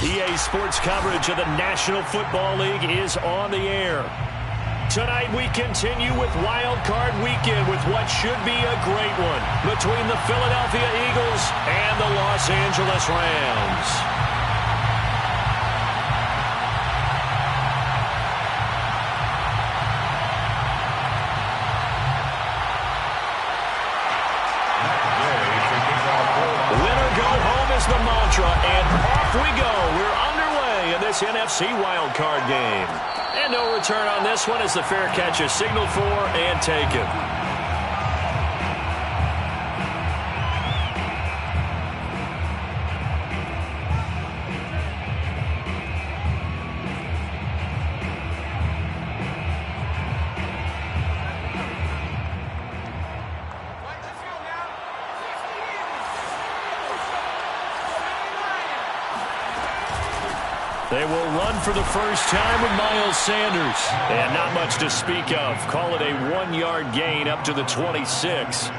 EA Sports coverage of the National Football League is on the air. Tonight we continue with Wild Card Weekend with what should be a great one between the Philadelphia Eagles and the Los Angeles Rams. The mantra, and off we go. We're underway in this NFC wildcard game. And no return on this one as the fair catch is signaled for and taken. They will run for the first time with Miles Sanders. And not much to speak of. Call it a 1-yard gain up to the 26.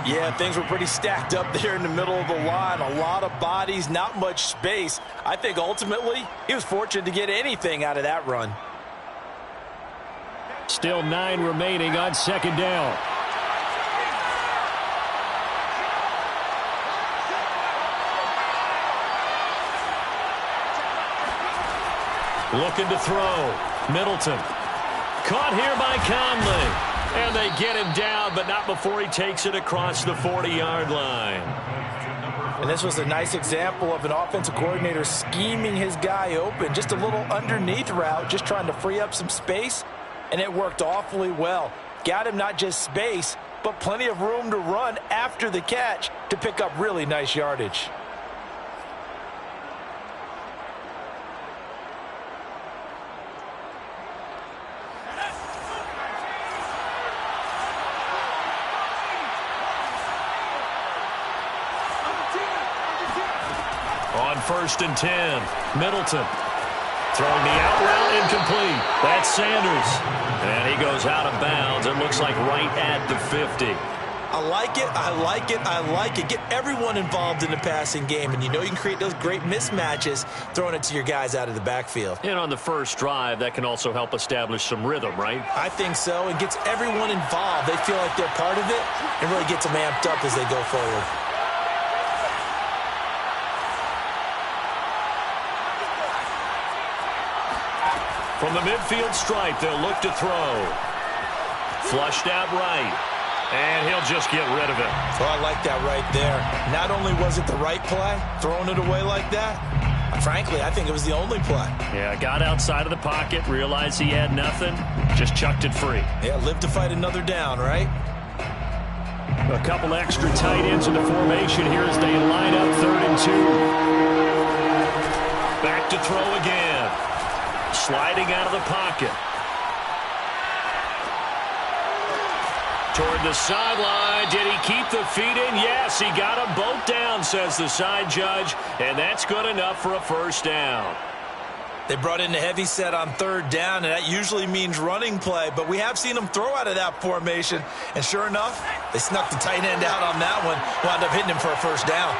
Yeah, things were pretty stacked up there in the middle of the line. A lot of bodies, not much space. I think ultimately he was fortunate to get anything out of that run. Still 9 remaining on second down. Looking to throw. Middleton. Caught here by Conley. And they get him down, but not before he takes it across the 40-yard line. And this was a nice example of an offensive coordinator scheming his guy open. Just a little underneath route, just trying to free up some space. And it worked awfully well. Got him not just space, but plenty of room to run after the catch to pick up really nice yardage. On 1st and 10, Middleton. Throwing the out route incomplete. That's Sanders. And he goes out of bounds. It looks like right at the 50. I like it, I like it, I like it. Get everyone involved in the passing game, and you know you can create those great mismatches throwing it to your guys out of the backfield. And on the first drive, that can also help establish some rhythm, right? I think so. It gets everyone involved. They feel like they're part of it and really gets them amped up as they go forward. From the midfield stripe, they'll look to throw. Flushed out right. And he'll just get rid of it. Oh, I like that right there. Not only was it the right play, throwing it away like that, frankly, I think it was the only play. Yeah, got outside of the pocket, realized he had nothing, just chucked it free. Yeah, live to fight another down, right? A couple extra tight ends in the formation here as they line up 3rd and 2. Back to throw again. Sliding out of the pocket. Toward the sideline. Did he keep the feet in? Yes, he got them both down, says the side judge. And that's good enough for a first down. They brought in a heavy set on 3rd down, and that usually means running play. But we have seen them throw out of that formation. And sure enough, they snuck the tight end out on that one. Wound up hitting him for a first down.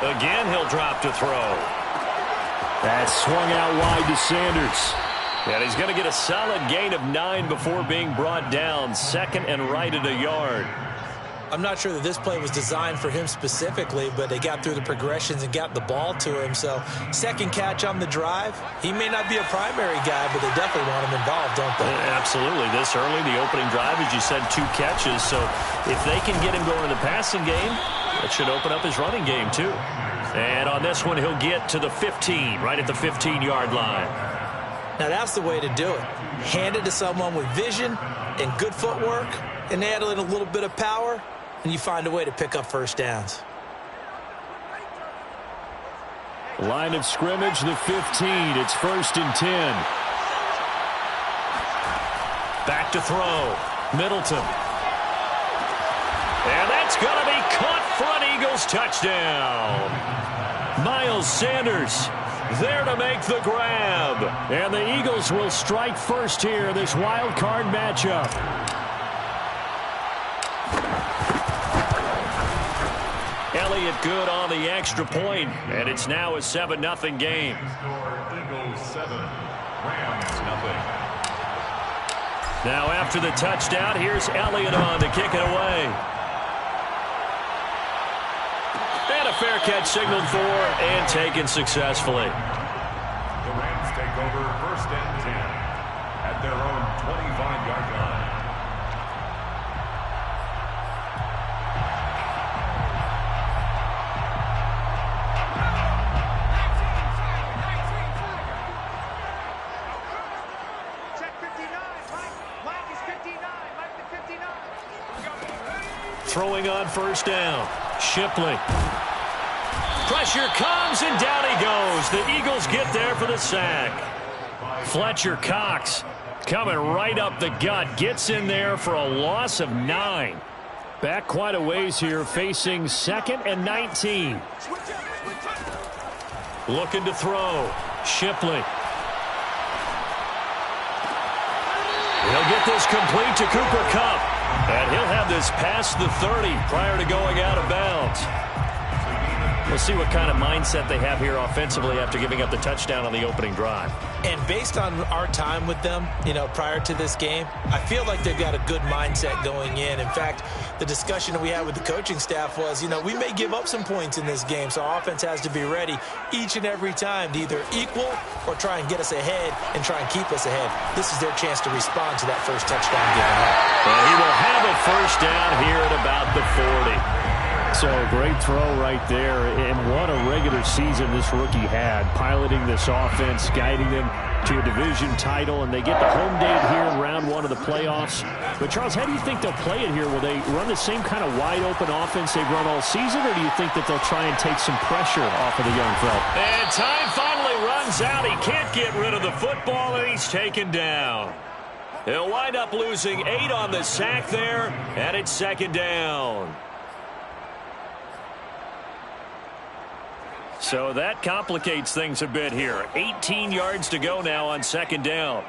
Again, he'll drop to throw. That swung out wide to Sanders. And he's going to get a solid gain of 9 before being brought down. 2nd and right at a yard. I'm not sure that this play was designed for him specifically, but they got through the progressions and got the ball to him. So second catch on the drive. He may not be a primary guy, but they definitely want him involved, don't they? Absolutely. This early, the opening drive, as you said, 2 catches. So if they can get him going in the passing game, that should open up his running game too. And on this one, he'll get to the 15, right at the 15-yard line. Now that's the way to do it. Hand it to someone with vision and good footwork, and add in a little bit of power, and you find a way to pick up first downs. Line of scrimmage, the 15. It's 1st and 10. Back to throw. Middleton. And that's going to be caught for an Eagles touchdown. Miles Sanders there to make the grab. And the Eagles will strike first here in this wild card matchup. Elliott good on the extra point, and it's now a 7-0 game. Eagles 7, Rams 0. Now after the touchdown, here's Elliott on to kick it away. And a fair catch signaled for and taken successfully. The Rams take over 1st and 10 at their own 25-yard line. Throwing on 1st down. Shipley. Pressure comes, and down he goes. The Eagles get there for the sack. Fletcher Cox coming right up the gut. Gets in there for a loss of 9. Back quite a ways here, facing 2nd and 19. Looking to throw. Shipley. He'll get this complete to Cooper Kupp. And he'll have this past the 30 prior to going out of bounds. We'll see what kind of mindset they have here offensively after giving up the touchdown on the opening drive. And based on our time with them, prior to this game, I feel like they've got a good mindset going in. In fact, the discussion that we had with the coaching staff was, we may give up some points in this game, so our offense has to be ready each and every time to either equal or try and get us ahead and try and keep us ahead. This is their chance to respond to that first touchdown given up. And he will have a 1st down here at about the 40. So great throw right there, and what a regular season this rookie had, piloting this offense, guiding them to a division title, and they get the home date here in round 1 of the playoffs. But Charles, how do you think they'll play it here? Will they run the same kind of wide open offense they've run all season, or do you think that they'll try and take some pressure off of the young fella? And time finally runs out. He can't get rid of the football, and he's taken down. He'll wind up losing 8 on the sack there, and it's 2nd down. So that complicates things a bit here. 18 yards to go now on 2nd down.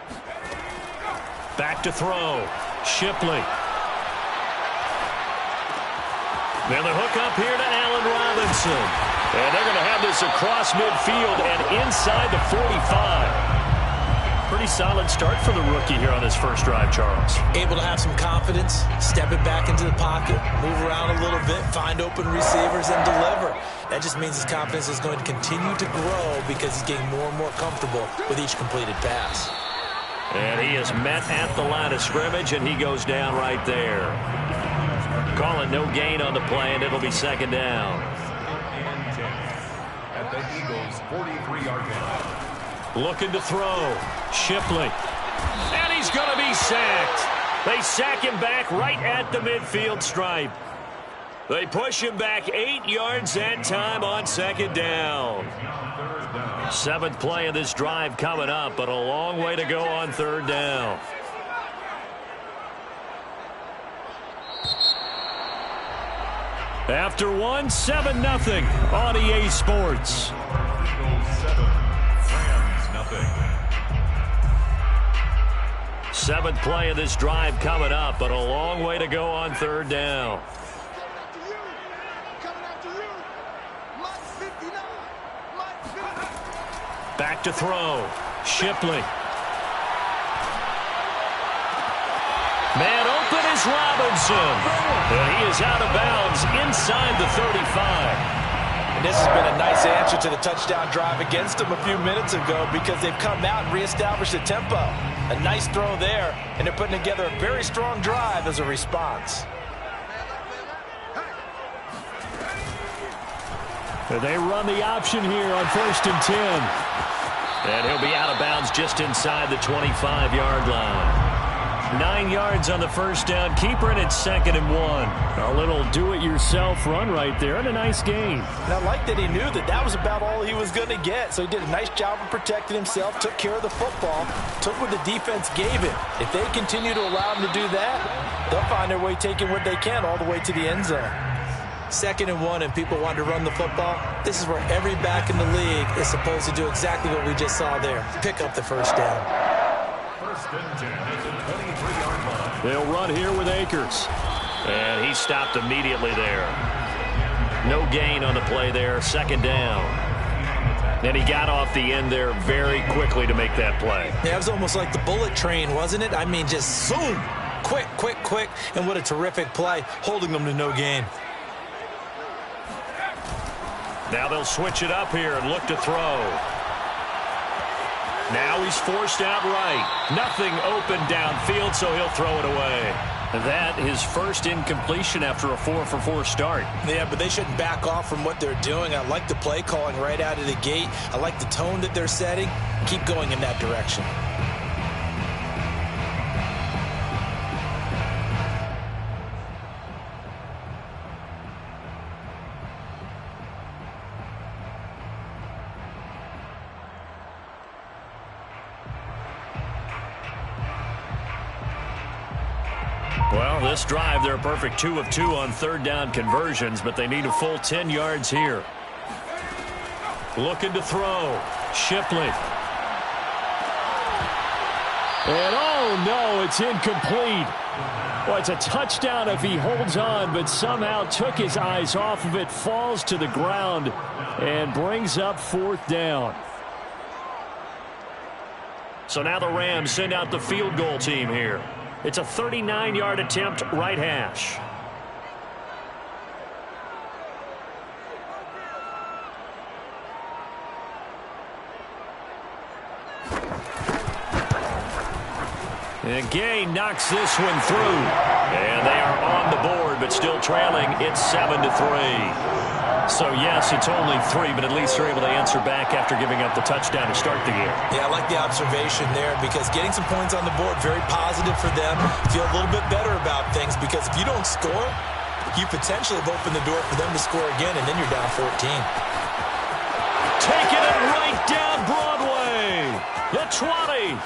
Back to throw. Shipley. Then the hook up here to Allen Robinson. And they're going to have this across midfield and inside the 45. Pretty solid start for the rookie here on his first drive, Charles. Able to have some confidence, step it back into the pocket, move around a little bit, find open receivers, and deliver. That just means his confidence is going to continue to grow because he's getting more and more comfortable with each completed pass. And he is met at the line of scrimmage, and he goes down right there. Calling no gain on the play, and it'll be 2nd down. At the Eagles' 43-yard line. Looking to throw. Shipley. And he's going to be sacked. They sack him back right at the midfield stripe. They push him back 8 yards that time on 2nd down. 7th play of this drive coming up, but a long way to go on 3rd down. After 7-0 on EA Sports. Eagles 7, Rams 0. 7th play of this drive coming up, but a long way to go on 3rd down. Back to throw. Shipley. Man open is Robinson. And he is out of bounds inside the 35. And this has been a nice answer to the touchdown drive against them a few minutes ago because they've come out and reestablished the tempo. A nice throw there, and they're putting together a very strong drive as a response. They run the option here on 1st and 10. And he'll be out of bounds just inside the 25-yard line. 9 yards on the first down. Keeper, and it's 2nd and 1. A little do-it-yourself run right there, and a nice gain. And I like that he knew that that was about all he was going to get. So he did a nice job of protecting himself, took care of the football, took what the defense gave him. If they continue to allow him to do that, they'll find their way taking what they can all the way to the end zone. 2nd and 1, and people want to run the football. This is where every back in the league is supposed to do exactly what we just saw there. Pick up the first down. 1st and 10 at the 23-yard line. They'll run here with Akers. And he stopped immediately there. No gain on the play there. 2nd down. And he got off the end there very quickly to make that play. Yeah, it was almost like the bullet train, wasn't it? I mean, just zoom. Quick, quick, quick. And what a terrific play, holding them to no gain. Now they'll switch it up here and look to throw. Now he's forced out right. Nothing open downfield, so he'll throw it away. That his first incompletion after a 4-for-4 start. Yeah, but they shouldn't back off from what they're doing. I like the play calling right out of the gate. I like the tone that they're setting. Keep going in that direction. Well, this drive, they're a perfect 2 of 2 on 3rd down conversions, but they need a full 10 yards here. Looking to throw. Shipley. And oh no, it's incomplete. Well, it's a touchdown if he holds on, but somehow took his eyes off of it, falls to the ground, and brings up 4th down. So now the Rams send out the field goal team here. It's a 39-yard attempt, right hash. And Gay knocks this one through. And they are on the board, but still trailing. It's 7-3. So, yes, it's only 3, but at least they're able to answer back after giving up the touchdown to start the game. Yeah, I like the observation there because getting some points on the board, very positive for them. Feel a little bit better about things because if you don't score, you potentially have opened the door for them to score again, and then you're down 14. Taking it right down Broadway. The 20.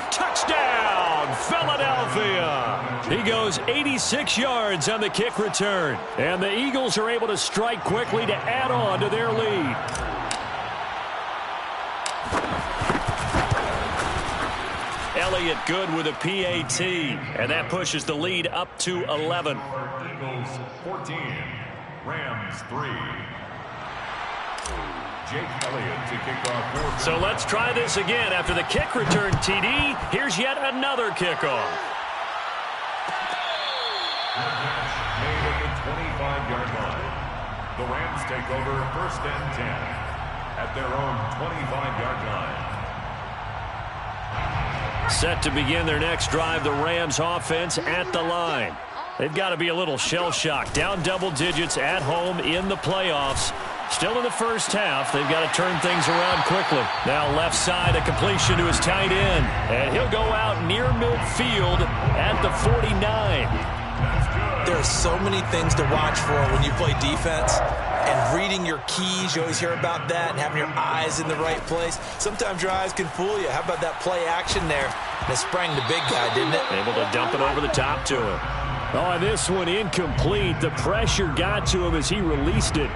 Touchdown, Philadelphia. He goes 86 yards on the kick return. And the Eagles are able to strike quickly to add on to their lead. Elliott good with a PAT. And that pushes the lead up to 11. Eagles 14, Rams 3. Jake Elliott to kick off. So let's try this again. After the kick return TD, here's yet another kickoff. Made at the 25-yard line. The Rams take over 1st and 10 at their own 25-yard line. Set to begin their next drive, the Rams offense at the line. They've got to be a little shell-shocked. Down double digits at home in the playoffs. Still in the first half. They've got to turn things around quickly. Now left side, a completion to his tight end. And he'll go out near midfield at the 49. There are so many things to watch for when you play defense. And reading your keys, you always hear about that, and having your eyes in the right place. Sometimes your eyes can fool you. How about that play action there? And it sprang the big guy, didn't it? Able to dump it over the top to him. Oh, this one incomplete. The pressure got to him as he released it.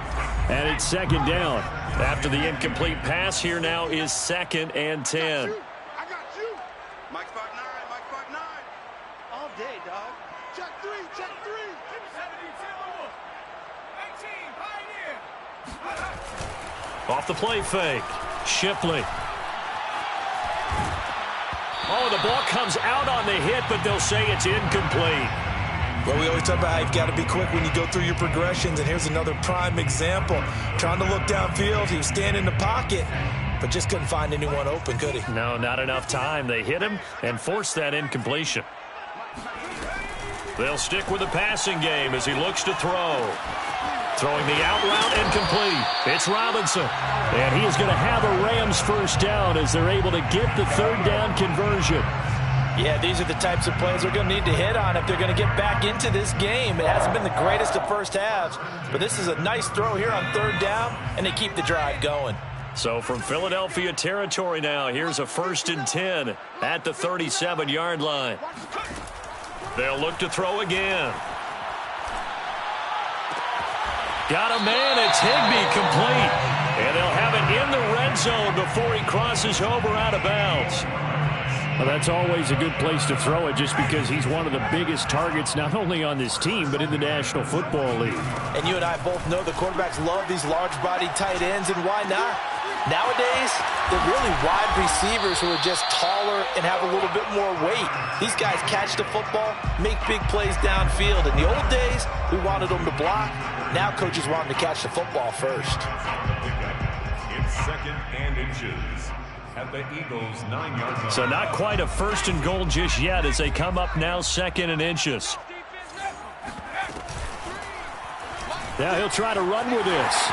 And it's 2nd down. After the incomplete pass, here now is 2nd and 10. I got you. Mike 5'9", Mike 5'9". All day, dog. Check 3, check 3. 18, Pioneer. Off the play fake. Shipley. Oh, the ball comes out on the hit, but they'll say it's incomplete. Well, we always talk about how you've got to be quick when you go through your progressions, and here's another prime example. Trying to look downfield, he was standing in the pocket, but just couldn't find anyone open, could he? No, not enough time. They hit him and forced that incompletion. They'll stick with the passing game as he looks to throw. Throwing the out route incomplete. It's Robinson. And he is going to have a Rams first down as they're able to get the third down conversion. Yeah, these are the types of plays they're going to need to hit on if they're going to get back into this game. It hasn't been the greatest of first halves, but this is a nice throw here on third down, and they keep the drive going. So from Philadelphia territory now, here's a 1st and 10 at the 37-yard line. They'll look to throw again. Got a man, it's Higbee, complete. And they'll have it in the red zone before he crosses over out of bounds. Well, that's always a good place to throw it just because he's one of the biggest targets not only on this team but in the National Football League. And you and I both know the quarterbacks love these large-bodied tight ends, and why not? Nowadays, they're really wide receivers who are just taller and have a little bit more weight. These guys catch the football, make big plays downfield. In the old days, we wanted them to block. Now coaches want them to catch the football first. It's 2nd and inches at the Eagles' 9-yard line. So not quite a 1st and goal just yet as they come up now 2nd and inches. Now he'll try to run with this.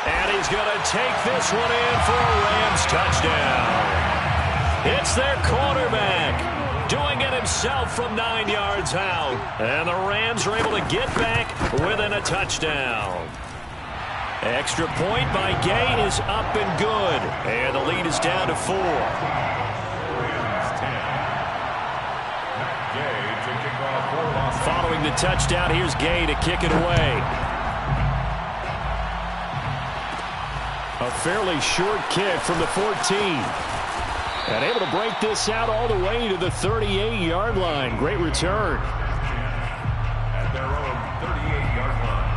And he's going to take this one in for a Rams touchdown. It's their quarterback doing it himself from 9 yards out. And the Rams are able to get back within a touchdown. Extra point by Gay is up and good. And the lead is down to 4. Rams 10. Matt Gay to kick off for Los Angeles. Following the touchdown, here's Gay to kick it away. A fairly short kick from the 14. And able to break this out all the way to the 38-yard line. Great return. At their own 38-yard line.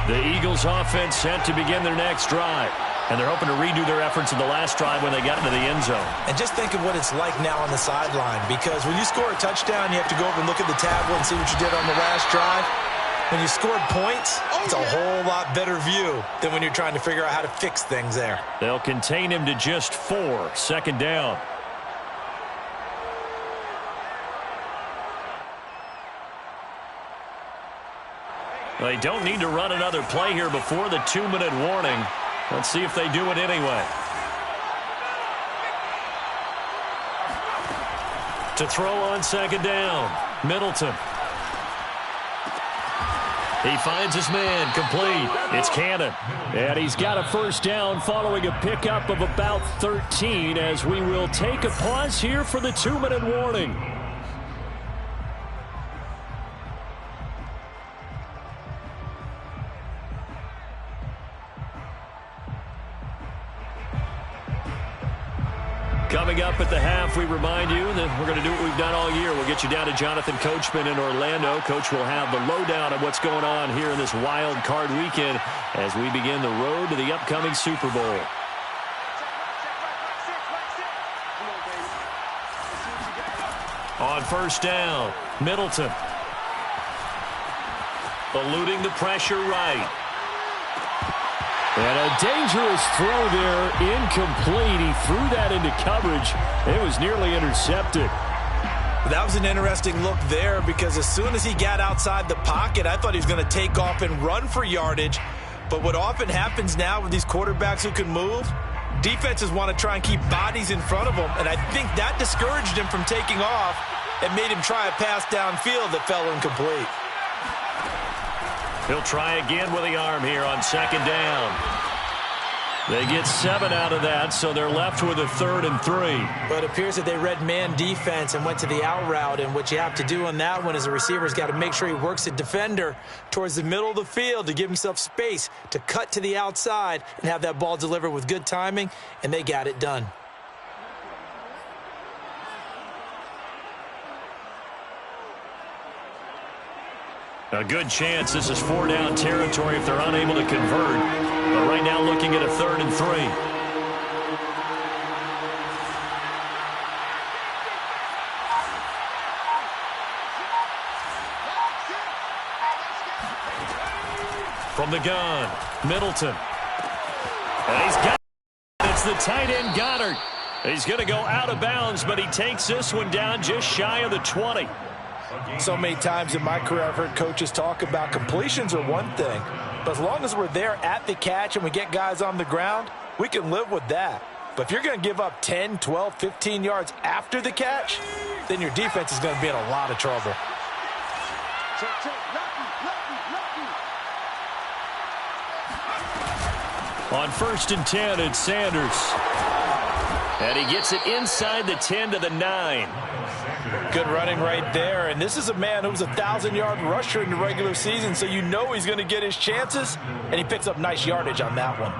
The Eagles offense set to begin their next drive. And they're hoping to redo their efforts in the last drive when they got into the end zone. And just think of what it's like now on the sideline, because when you score a touchdown, you have to go over and look at the tablet and see what you did on the last drive. When you scored points, it's a whole lot better view than when you're trying to figure out how to fix things there. They'll contain him to just 4. 2nd down. They don't need to run another play here before the 2-minute warning. Let's see if they do it anyway. To throw on 2nd down, Middleton. He finds his man, complete. It's Cannon. And he's got a first down following a pickup of about 13 as we will take a pause here for the 2-minute warning. Coming up at the half, we remind you that we're going to do what we've done all year. We'll get you down to Jonathan Coachman in Orlando. Coach will have the lowdown of what's going on here in this wild card weekend as we begin the road to the upcoming Super Bowl. On first down, Middleton. Eluding the pressure right. And a dangerous throw there, incomplete. He threw that into coverage. It was nearly intercepted. That was an interesting look there because as soon as he got outside the pocket, I thought he was going to take off and run for yardage. But what often happens now with these quarterbacks who can move, defenses want to try and keep bodies in front of them. And I think that discouraged him from taking off and made him try a pass downfield that fell incomplete. He'll try again with the arm here on 2nd down. They get 7 out of that, so they're left with a 3rd and 3. But it appears that they read man defense and went to the out route, and what you have to do on that one is the receiver's got to make sure he works the defender towards the middle of the field to give himself space to cut to the outside and have that ball delivered with good timing, and they got it done. A good chance this is 4-down territory if they're unable to convert. But right now looking at a 3rd and 3. From the gun, Middleton. And he's got it. It's the tight end, Goddard. He's going to go out of bounds, but he takes this one down just shy of the 20. So many times in my career I've heard coaches talk about completions are one thing, but as long as we're there at the catch and we get guys on the ground, we can live with that. But if you're going to give up 10, 12, 15 yards after the catch, then your defense is going to be in a lot of trouble. On 1st and 10, it's Sanders. And he gets it inside the 10 to the 9. Good running right there. And this is a man who was a 1,000-yard rusher in the regular season, so you know he's going to get his chances, and he picks up nice yardage on that one.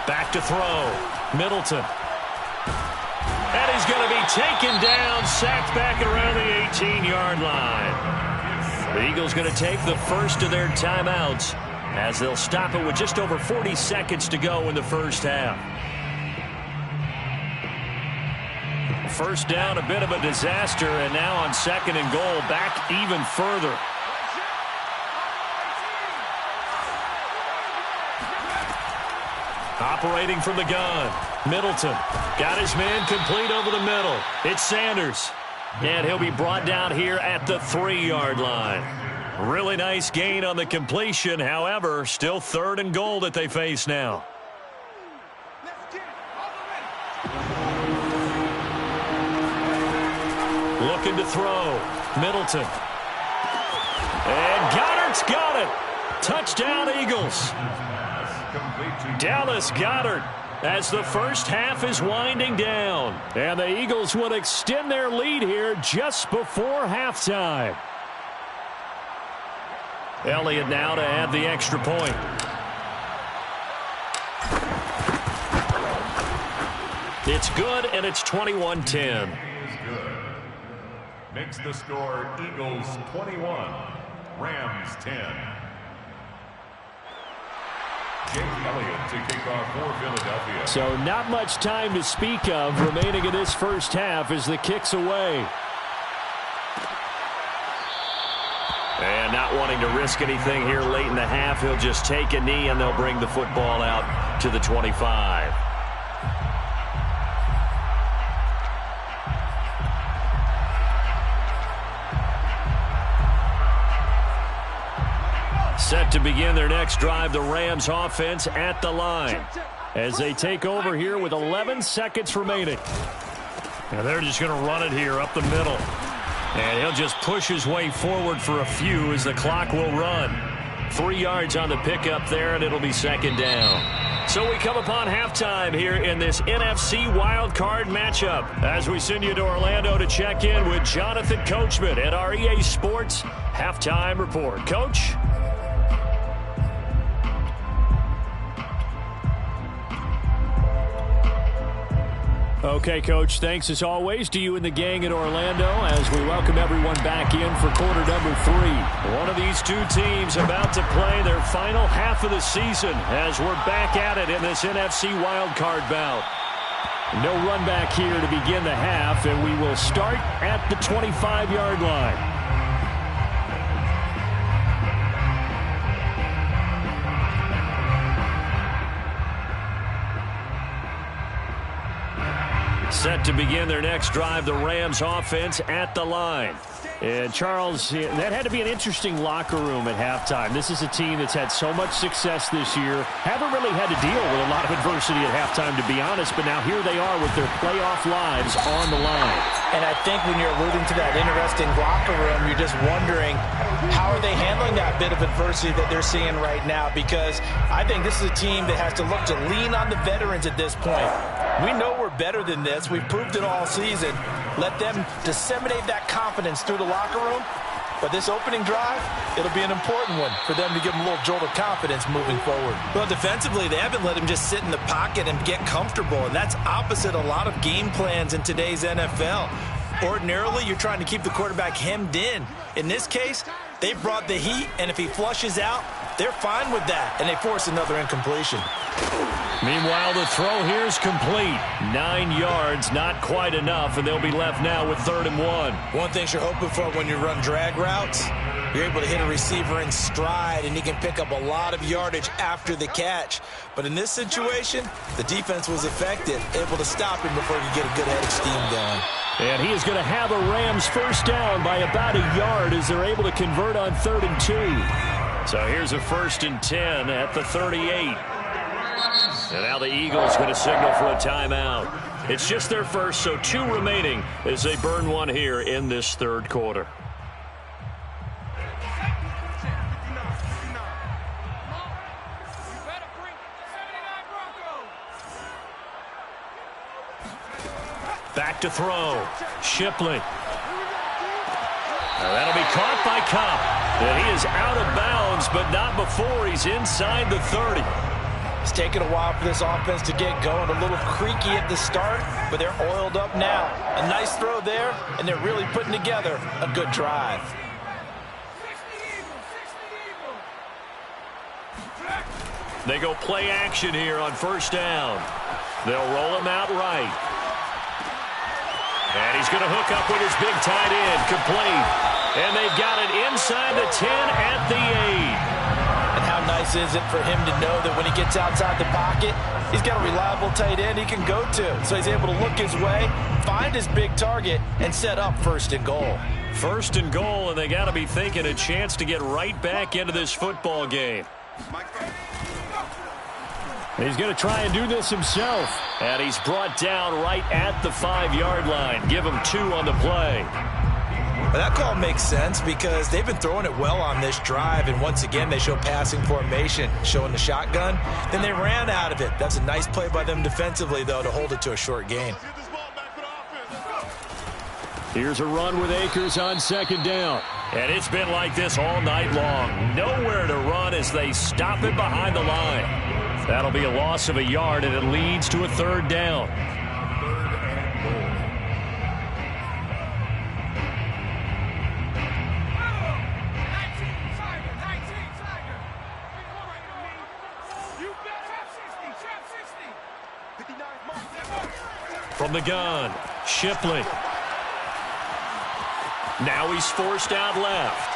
Back to throw. Middleton. And he's going to be taken down, sacked back around the 18-yard line. The Eagles going to take the first of their timeouts as they'll stop it with just over 40 seconds to go in the first half. First down, a bit of a disaster, and now on 2nd and goal, back even further. Operating from the gun, Middleton got his man complete over the middle. It's Sanders, and he'll be brought down here at the 3-yard line. Really nice gain on the completion. However, still 3rd and goal that they face now. Looking to throw, Middleton. And Goddard's got it. Touchdown, Eagles. Dallas Goedert as the first half is winding down. And the Eagles will extend their lead here just before halftime. Elliott now to add the extra point. It's good, and it's 21-10. Makes the score Eagles 21, Rams 10. Jake Elliott to kick off for Philadelphia. So not much time to speak of remaining in this first half as the kick's away. And not wanting to risk anything here late in the half, he'll just take a knee and they'll bring the football out to the 25. Set to begin their next drive, the Rams offense at the line as they take over here with 11 seconds remaining. And they're just going to run it here up the middle. And he'll just push his way forward for a few as the clock will run. 3 yards on the pickup there, and it'll be 2nd down. So we come upon halftime here in this NFC wildcard matchup as we send you to Orlando to check in with Jonathan Coachman at our EA Sports Halftime Report. Coach? Okay, Coach, thanks as always to you and the gang in Orlando as we welcome everyone back in for quarter number 3. One of these two teams about to play their final half of the season as we're back at it in this NFC wildcard bout. No run back here to begin the half, and we will start at the 25-yard line. Set to begin their next drive, the Rams offense at the line. And, Charles, that had to be an interesting locker room at halftime. This is a team that's had so much success this year. Haven't really had to deal with a lot of adversity at halftime, to be honest. But now here they are with their playoff lives on the line. And I think when you're alluding to that interesting locker room, you're just wondering how are they handling that bit of adversity that they're seeing right now? Because I think this is a team that has to look to lean on the veterans at this point. We know we're better than this. We've proved it all season. Let them disseminate that confidence through the locker room, But this opening drive, it'll be an important one for them to give them a little jolt of confidence moving forward. Well, defensively, they haven't let him just sit in the pocket and get comfortable, and that's opposite a lot of game plans in today's NFL. Ordinarily, you're trying to keep the quarterback hemmed in. In this case, they brought the heat, and if he flushes out, they're fine with that, and they force another incompletion. Meanwhile, the throw here is complete. 9 yards, not quite enough, and they'll be left now with 3rd and 1. One thing you're hoping for when you run drag routes, you're able to hit a receiver in stride, and he can pick up a lot of yardage after the catch. But in this situation, the defense was effective, able to stop him before he could get a good head of steam going. And he is going to have the Rams first down by about a yard as they're able to convert on 3rd and 2. So here's a 1st and 10 at the 38. And now the Eagles going to signal for a timeout. It's just their first, so 2 remaining as they burn one here in this 3rd quarter. Back to throw. Shipley. That'll be caught by Cobb. And he is out of bounds, but not before he's inside the 30. It's taken a while for this offense to get going. A little creaky at the start, but they're oiled up now. A nice throw there, and they're really putting together a good drive. They go play action here on 1st down. They'll roll him out right. And he's going to hook up with his big tight end, complete. And they've got it inside the 10 at the 8. And how nice is it for him to know that when he gets outside the pocket, he's got a reliable tight end he can go to. So he's able to look his way, find his big target, and set up 1st and goal. 1st and goal, and they got to be thinking a chance to get right back into this football game. He's going to try and do this himself. And he's brought down right at the 5-yard line. Give him 2 on the play. Well, that call makes sense because they've been throwing it well on this drive, and once again they show passing formation, showing the shotgun. Then they ran out of it. That's a nice play by them defensively, though, to hold it to a short gain. Here's a run with Akers on 2nd down. And it's been like this all night long. Nowhere to run as they stop it behind the line. That'll be a loss of a yard, and it leads to a 3rd down. From the gun, Shipley. Now he's forced out left.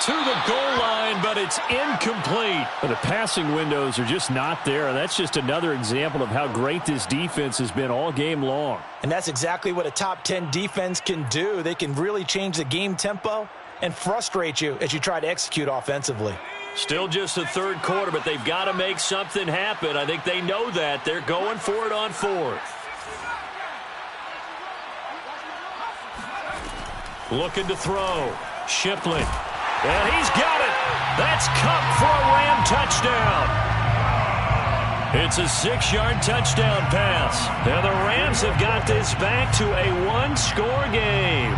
To the goal line, but it's incomplete. The passing windows are just not there, and that's just another example of how great this defense has been all game long. And that's exactly what a top 10 defense can do. They can really change the game tempo and frustrate you as you try to execute offensively. Still just the 3rd quarter, but they've got to make something happen. I think they know that. They're going for it on 4th. Looking to throw. Shipley. And he's got it. That's Kupp for a Ram touchdown. It's a 6-yard touchdown pass. Now the Rams have got this back to a 1-score game.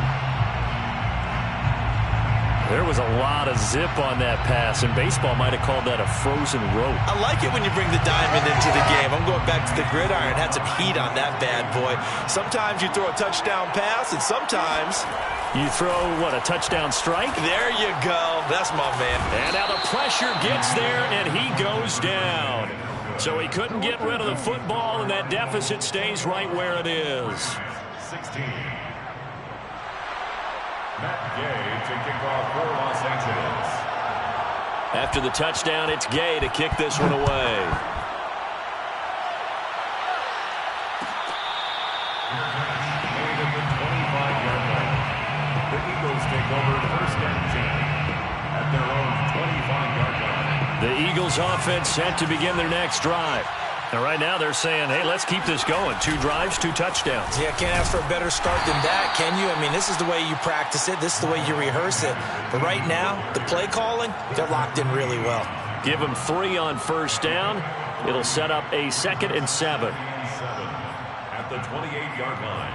There was a lot of zip on that pass, and baseball might have called that a frozen rope. I like it when you bring the diamond into the game. I'm going back to the gridiron. Had some heat on that bad boy. Sometimes you throw a touchdown pass, and sometimes you throw, what, a touchdown strike? There you go. That's my man. And now the pressure gets there, and he goes down. So he couldn't get rid of the football, and that deficit stays right where it is. 16. Matt Gay to kick off for Los Angeles. After the touchdown, it's Gay to kick this one away. Made at the 25-yard line. The Eagles take over 1st and 10 at their own 25-yard line. The Eagles offense set to begin their next drive. And right now they're saying, hey, let's keep this going. 2 drives, 2 touchdowns. Yeah, can't ask for a better start than that, can you? I mean, this is the way you practice it. This is the way you rehearse it. But right now, the play calling, they're locked in really well. Give them 3 on 1st down. It'll set up a 2nd and 7. At the 28-yard line.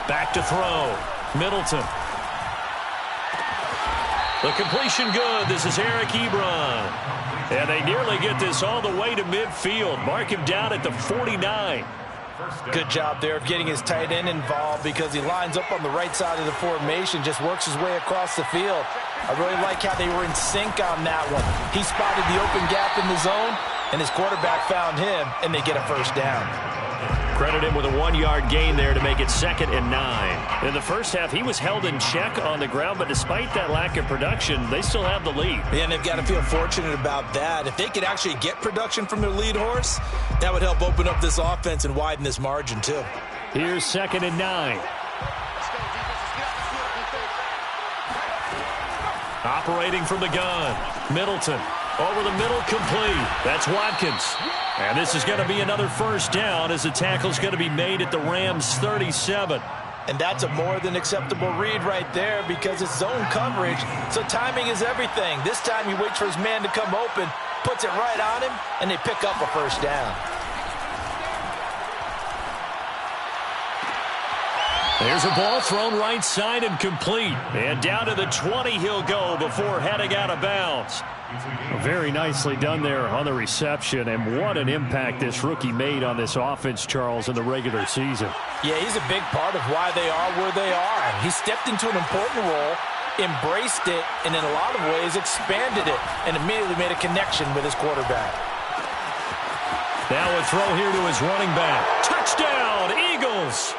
Back to throw. Middleton. The completion good. This is Eric Ebron. And they nearly get this all the way to midfield. Mark him down at the 49. Good job there of getting his tight end involved because he lines up on the right side of the formation, just works his way across the field. I really like how they were in sync on that one. He spotted the open gap in the zone, and his quarterback found him, and they get a first down. Credit him with a 1-yard gain there to make it 2nd and 9. In the first half, he was held in check on the ground, but despite that lack of production, they still have the lead. Yeah, and they've got to feel fortunate about that. If they could actually get production from their lead horse, that would help open up this offense and widen this margin, too. Here's 2nd and 9. Operating from the gun. Middleton. Over the middle, complete. That's Watkins. And this is going to be another first down as the tackle's going to be made at the Rams' 37. And that's a more than acceptable read right there because it's zone coverage, so timing is everything. This time he waits for his man to come open, puts it right on him, and they pick up a first down. There's a ball thrown right side and complete. And down to the 20 he'll go before heading out of bounds. Very nicely done there on the reception, and what an impact this rookie made on this offense, Charles, in the regular season. Yeah, he's a big part of why they are where they are. He stepped into an important role, embraced it, and in a lot of ways expanded it, and immediately made a connection with his quarterback. Now a throw here to his running back. Touchdown, Eagles!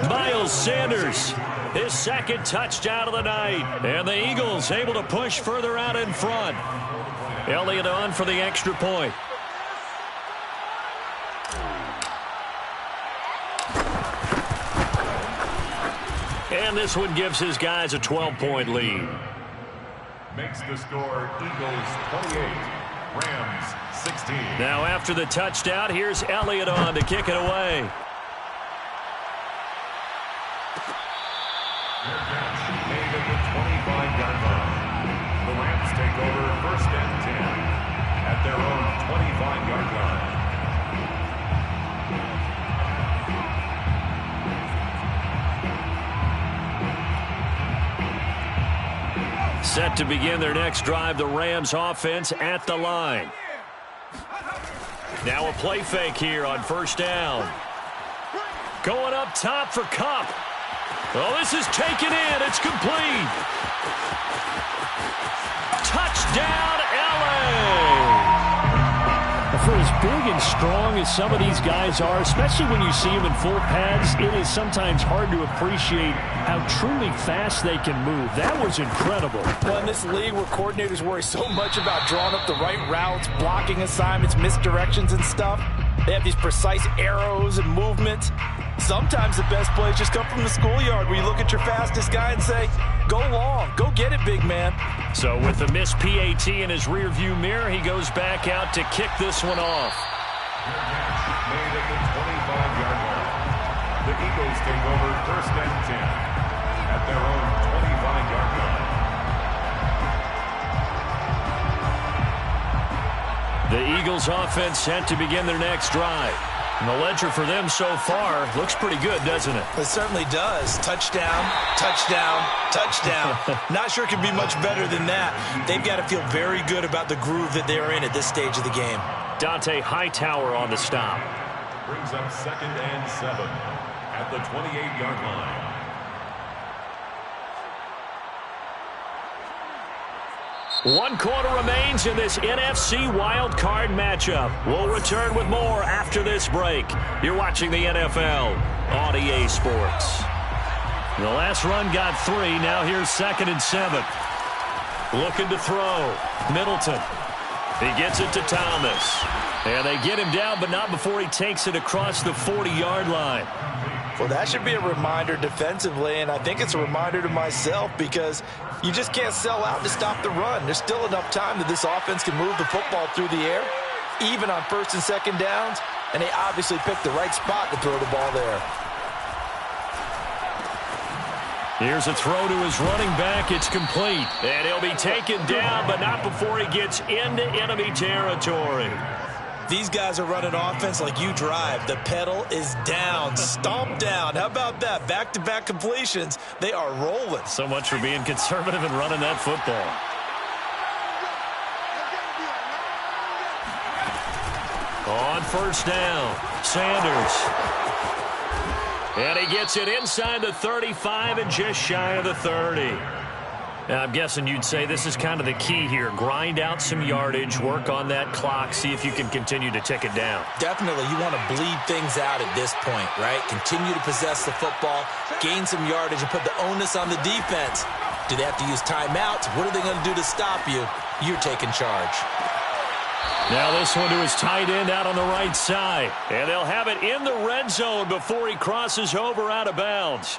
Miles Sanders, his 2nd touchdown of the night. And the Eagles able to push further out in front. Elliott on for the extra point. And this one gives his guys a 12-point lead. Makes the score Eagles 28, Rams 16. Now after the touchdown, here's Elliott on to kick it away. Made at the 25-yard line. The Rams take over 1st and 10 at their own 25-yard line. Set to begin their next drive, the Rams offense at the line. Now a play fake here on 1st down. Going up top for Kupp. Oh, this is taken in. It's complete. Touchdown, LA! For as big and strong as some of these guys are, especially when you see them in full pads, it is sometimes hard to appreciate how truly fast they can move. That was incredible. Well, in this league where coordinators worry so much about drawing up the right routes, blocking assignments, misdirections and stuff, they have these precise arrows and movements. Sometimes the best plays just come from the schoolyard where you look at your fastest guy and say, go long, go get it, big man. So with the missed PAT in his rearview mirror, he goes back out to kick this one off. Made at the 25-yard line. The Eagles take over 1st and 10 at their own 25-yard line. The Eagles offense set to begin their next drive. And the ledger for them so far looks pretty good, doesn't it? It certainly does. Touchdown, touchdown, touchdown. Not sure it could be much better than that. They've got to feel very good about the groove that they're in at this stage of the game. Dante Hightower on the stop. Brings up 2nd and 7 at the 28-yard line. One quarter remains in this NFC Wild Card matchup. We'll return with more after this break. You're watching the NFL on EA Sports. The last run got 3. Now here's 2nd and 7. Looking to throw. Middleton. He gets it to Thomas. And they get him down, but not before he takes it across the 40-yard line. Well, that should be a reminder defensively, and I think it's a reminder to myself because you just can't sell out to stop the run. There's still enough time that this offense can move the football through the air, even on 1st and 2nd downs, and they obviously picked the right spot to throw the ball there. Here's a throw to his running back. It's complete. And he'll be taken down, but not before he gets into enemy territory. These guys are running offense like you drive. The pedal is down, stomp down. How about that? Back-to-back completions. They are rolling. So much for being conservative and running that football. On first down, Sanders. And he gets it inside the 35 and just shy of the 30. Now, I'm guessing you'd say this is kind of the key here. Grind out some yardage, work on that clock, see if you can continue to tick it down. Definitely, you want to bleed things out at this point, right? Continue to possess the football, gain some yardage, and put the onus on the defense. Do they have to use timeouts? What are they going to do to stop you? You're taking charge. Now this one to his tight end out on the right side. And they'll have it in the red zone before he crosses over out of bounds.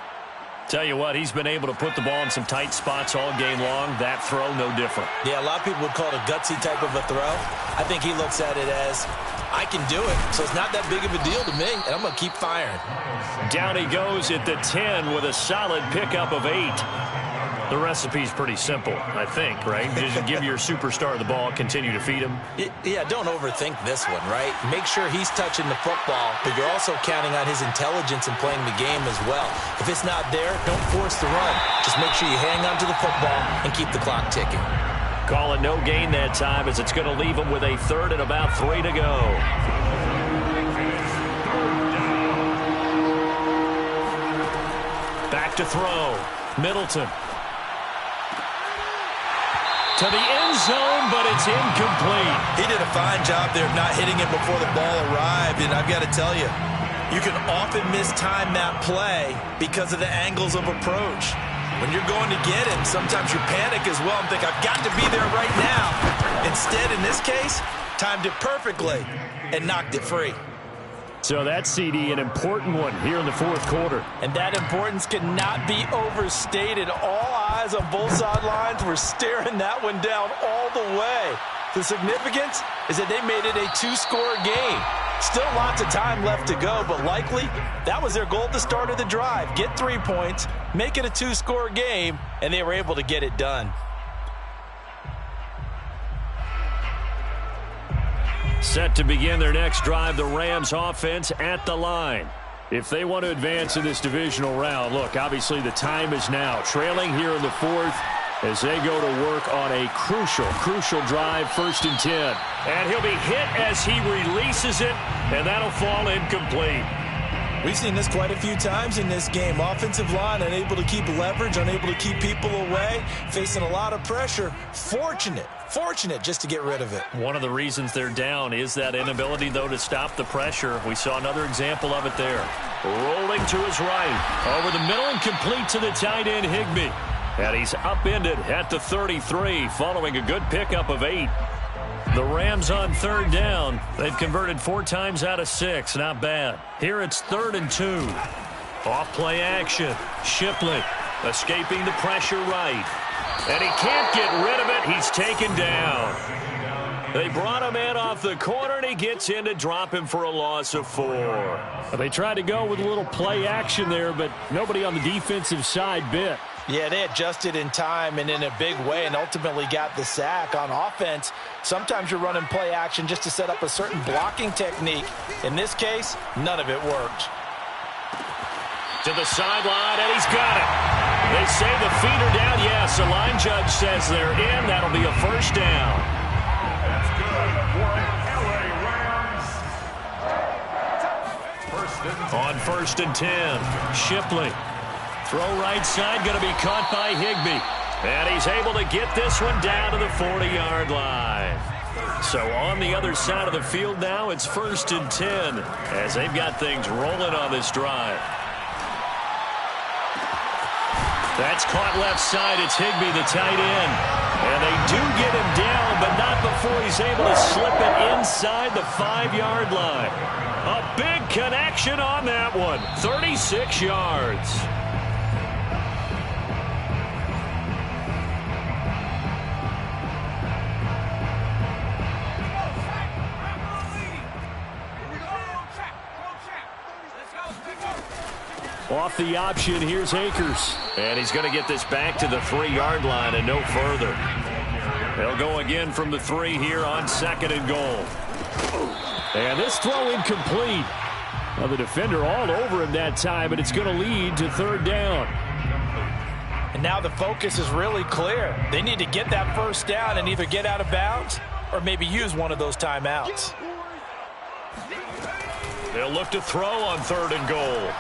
Tell you what, he's been able to put the ball in some tight spots all game long. That throw, no different. Yeah, a lot of people would call it a gutsy type of a throw. I think he looks at it as, I can do it, so it's not that big of a deal to me, and I'm going to keep firing. Down he goes at the 10 with a solid pickup of 8. The recipe's pretty simple, I think, right? Just give your superstar the ball, continue to feed him. Yeah, don't overthink this one, right? Make sure he's touching the football, but you're also counting on his intelligence in playing the game as well. If it's not there, don't force the run. Just make sure you hang on to the football and keep the clock ticking. Call it no gain that time as it's going to leave him with a 3rd and about 3 to go. Back to throw. Middleton. To the end zone, but it's incomplete. He did a fine job there of not hitting it before the ball arrived, and I've got to tell you, you can often mistime that play because of the angles of approach. When you're going to get him, sometimes you panic as well and think, I've got to be there right now. Instead, in this case, timed it perfectly and knocked it free. So that CD, an important one here in the 4th quarter. And that importance cannot be overstated. All eyes on both sidelines were staring that one down all the way. The significance is that they made it a 2-score game. Still lots of time left to go, but likely that was their goal at the start of the drive. Get 3 points, make it a 2-score game, and they were able to get it done. Set to begin their next drive, the Rams offense at the line. If they want to advance in this divisional round, look, obviously the time is now. Trailing here in the 4th as they go to work on a crucial drive, 1st and 10. And he'll be hit as he releases it, and that'll fall incomplete. We've seen this quite a few times in this game. Offensive line unable to keep leverage, unable to keep people away, facing a lot of pressure. Fortunate just to get rid of it. One of the reasons they're down is that inability, though, to stop the pressure. We saw another example of it there. Rolling to his right. Over the middle and complete to the tight end, Higbee. And he's upended at the 33 following a good pickup of 8. The Rams on 3rd down. They've converted 4 times out of 6. Not bad. Here it's 3rd and 2. Off play action. Shipley escaping the pressure right. And he can't get rid of it. He's taken down. They brought him in off the corner, and he gets in to drop him for a loss of 4. They tried to go with a little play action there, but nobody on the defensive side bit. Yeah, they adjusted in time and in a big way and ultimately got the sack. On offense, sometimes you're running play action just to set up a certain blocking technique. In this case, none of it worked. To the sideline, and he's got it. They say the feet are down. Yes, the line judge says they're in. That'll be a 1st down. That's good for LA Rams. On 1st and 10, Shipley. Throw right side, going to be caught by Higbee. And he's able to get this one down to the 40-yard line. So on the other side of the field now, it's 1st and 10 as they've got things rolling on this drive. That's caught left side. It's Higbee, the tight end. And they do get him down, but not before he's able to slip it inside the 5-yard line. A big connection on that one. 36 yards. Off the option, here's Akers. And he's going to get this back to the 3-yard line and no further. They'll go again from the 3 here on 2nd and goal. And this throw incomplete. Well, the defender all over him that time, and it's going to lead to third down. And now the focus is really clear. They need to get that first down and either get out of bounds or maybe use one of those timeouts. They'll look to throw on third and goal.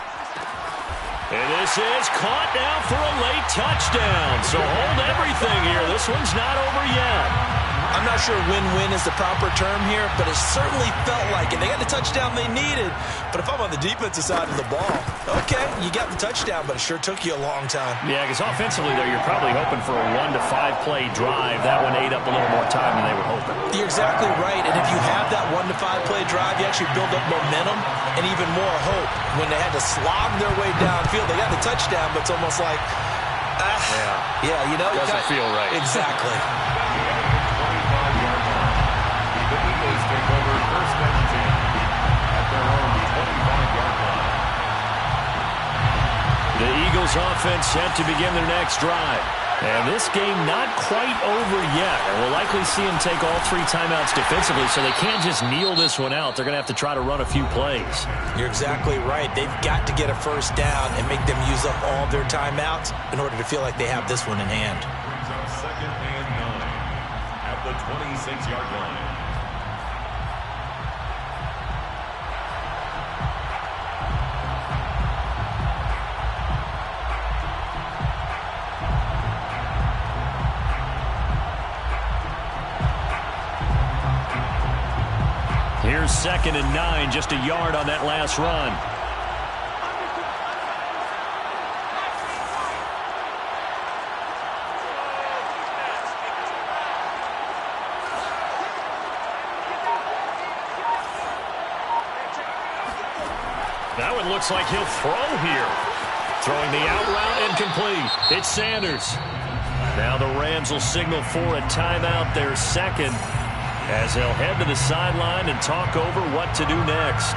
And this is caught now for a late touchdown. So hold everything here. This one's not over yet. I'm not sure win-win is the proper term here, but it certainly felt like it. They got the touchdown they needed. But if I'm on the defensive side of the ball, okay, you got the touchdown, but it sure took you a long time. Yeah, because offensively, though, you're probably hoping for a 1 to 5 play drive. That one ate up a little more time than they were hoping. You're exactly right. And if you have that 1 to 5 play drive, you actually build up momentum and even more hope. When they had to slog their way downfield, they got the touchdown, but it's almost like, yeah, you know. Doesn't feel right. Exactly. The Eagles take over first and 10 at their own 25-yard line. The Eagles offense set to begin their next drive. And this game not quite over yet. And we'll likely see them take all 3 timeouts defensively, so they can't just kneel this one out. They're going to have to try to run a few plays. You're exactly right. They've got to get a first down and make them use up all their timeouts in order to feel like they have this one in hand. Brings up second and 9 at the 26-yard line. Here's second and 9, just a yard on that last run. That one looks like he'll throw here. Throwing the out route incomplete. It's Sanders. Now the Rams will signal for a timeout, their second, as they'll head to the sideline and talk over what to do next.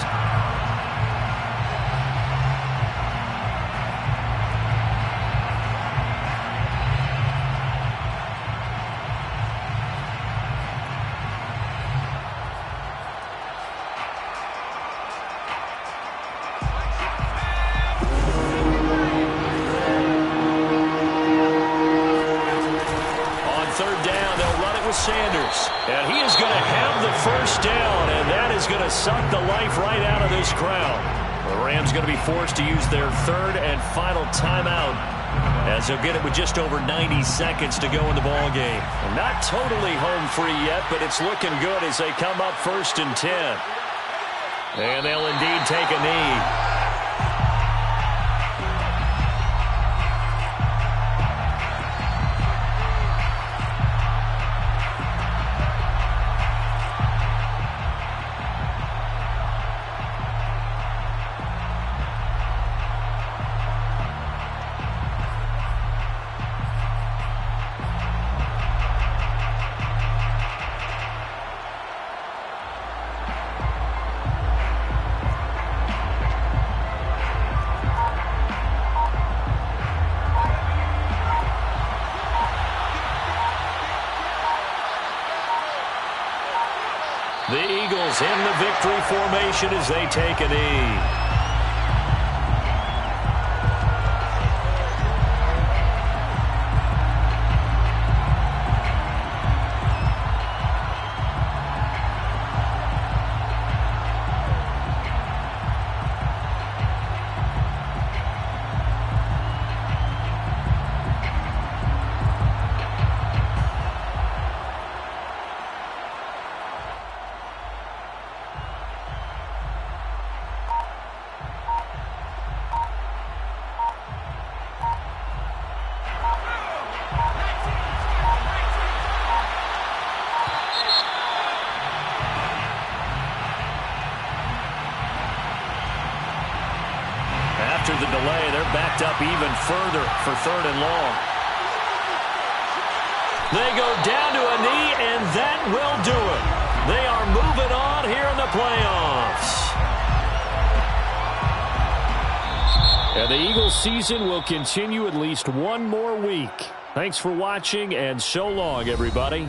Sanders, and he is going to have the first down, and that is going to suck the life right out of this crowd. The Rams going to be forced to use their third and final timeout, as they'll get it with just over 90 seconds to go in the ball game. And not totally home free yet, but it's looking good as they come up first and 10. And they'll indeed take a knee. The Eagles in the victory formation as they take a knee. After the delay, they're backed up even further for third and long. They go down to a knee, and that will do it. They are moving on here in the playoffs. And the Eagles season will continue at least one more week. Thanks for watching, and so long, everybody.